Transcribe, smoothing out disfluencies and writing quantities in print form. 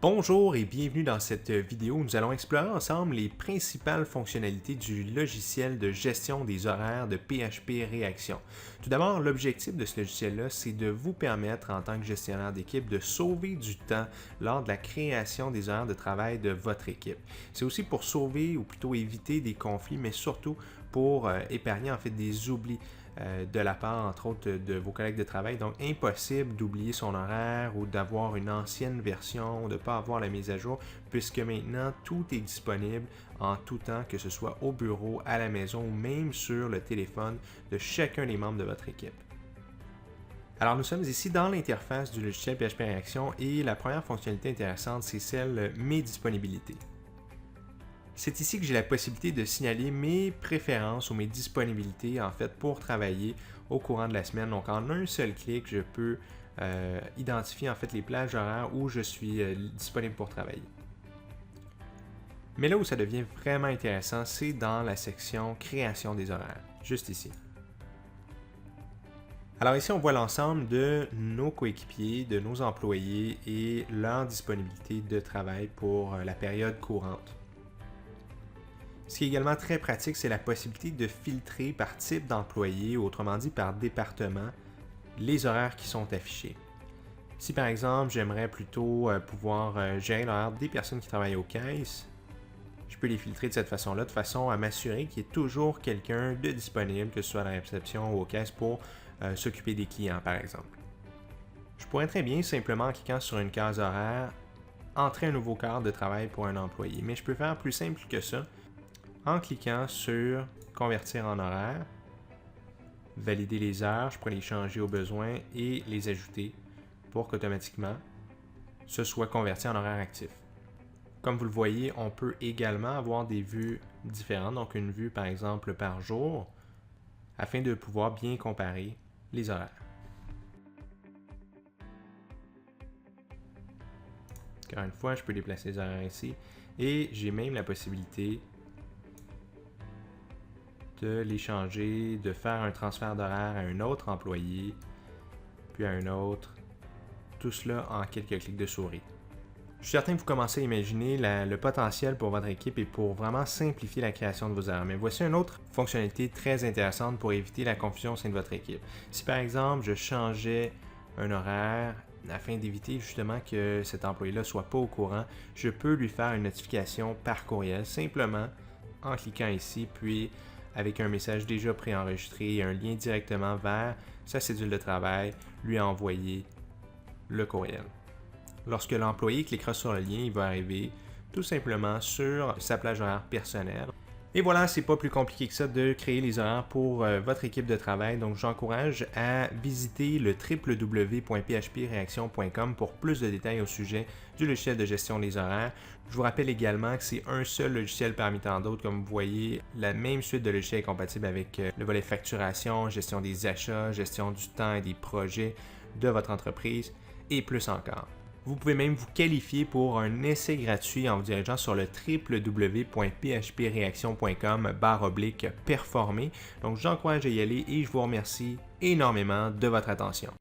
Bonjour et bienvenue dans cette vidéo où nous allons explorer ensemble les principales fonctionnalités du logiciel de gestion des horaires de PHP Réaction. Tout d'abord, l'objectif de ce logiciel-là, c'est de vous permettre en tant que gestionnaire d'équipe de sauver du temps lors de la création des horaires de travail de votre équipe. C'est aussi pour sauver ou plutôt éviter des conflits, mais surtout pour épargner en fait des oublis de la part, entre autres, de vos collègues de travail. Donc, impossible d'oublier son horaire ou d'avoir une ancienne version, de ne pas avoir la mise à jour, puisque maintenant, tout est disponible en tout temps, que ce soit au bureau, à la maison ou même sur le téléphone de chacun des membres de votre équipe. Alors, nous sommes ici dans l'interface du logiciel PHP Réaction et la première fonctionnalité intéressante, c'est celle Mes disponibilités. C'est ici que j'ai la possibilité de signaler mes préférences ou mes disponibilités en fait pour travailler au courant de la semaine. Donc en un seul clic, je peux identifier en fait les plages horaires où je suis disponible pour travailler. Mais là où ça devient vraiment intéressant, c'est dans la section création des horaires, juste ici. Alors ici, on voit l'ensemble de nos coéquipiers, de nos employés et leur disponibilité de travail pour la période courante. Ce qui est également très pratique, c'est la possibilité de filtrer par type d'employé, ou autrement dit par département, les horaires qui sont affichés. Si par exemple, j'aimerais plutôt pouvoir gérer l'horaire des personnes qui travaillent aux caisses, je peux les filtrer de cette façon-là, de façon à m'assurer qu'il y ait toujours quelqu'un de disponible, que ce soit à la réception ou aux caisses, pour s'occuper des clients par exemple. Je pourrais très bien, simplement en cliquant sur une case horaire, entrer un nouveau cadre de travail pour un employé. Mais je peux faire plus simple que ça. En cliquant sur « Convertir en horaire », valider les heures, je pourrais les changer au besoin et les ajouter pour qu'automatiquement ce soit converti en horaire actif. Comme vous le voyez, on peut également avoir des vues différentes, donc une vue par exemple par jour, afin de pouvoir bien comparer les horaires. Encore une fois, je peux déplacer les horaires ici et j'ai même la possibilité de les changer, de faire un transfert d'horaire à un autre employé, puis à un autre, tout cela en quelques clics de souris. Je suis certain que vous commencez à imaginer le potentiel pour votre équipe et pour vraiment simplifier la création de vos horaires. Mais voici une autre fonctionnalité très intéressante pour éviter la confusion au sein de votre équipe. Si par exemple, je changeais un horaire afin d'éviter justement que cet employé-là ne soit pas au courant, je peux lui faire une notification par courriel, simplement en cliquant ici, puis avec un message déjà préenregistré et un lien directement vers sa cédule de travail, lui envoyer le courriel. Lorsque l'employé cliquera sur le lien, il va arriver tout simplement sur sa plage horaire personnelle. Et voilà, c'est pas plus compliqué que ça de créer les horaires pour votre équipe de travail. Donc, j'encourage à visiter le www.phpreaction.com pour plus de détails au sujet du logiciel de gestion des horaires. Je vous rappelle également que c'est un seul logiciel parmi tant d'autres. Comme vous voyez, la même suite de logiciels est compatible avec le volet facturation, gestion des achats, gestion du temps et des projets de votre entreprise et plus encore. Vous pouvez même vous qualifier pour un essai gratuit en vous dirigeant sur le www.phpreaction.com/performer. Donc, j'encourage à y aller et je vous remercie énormément de votre attention.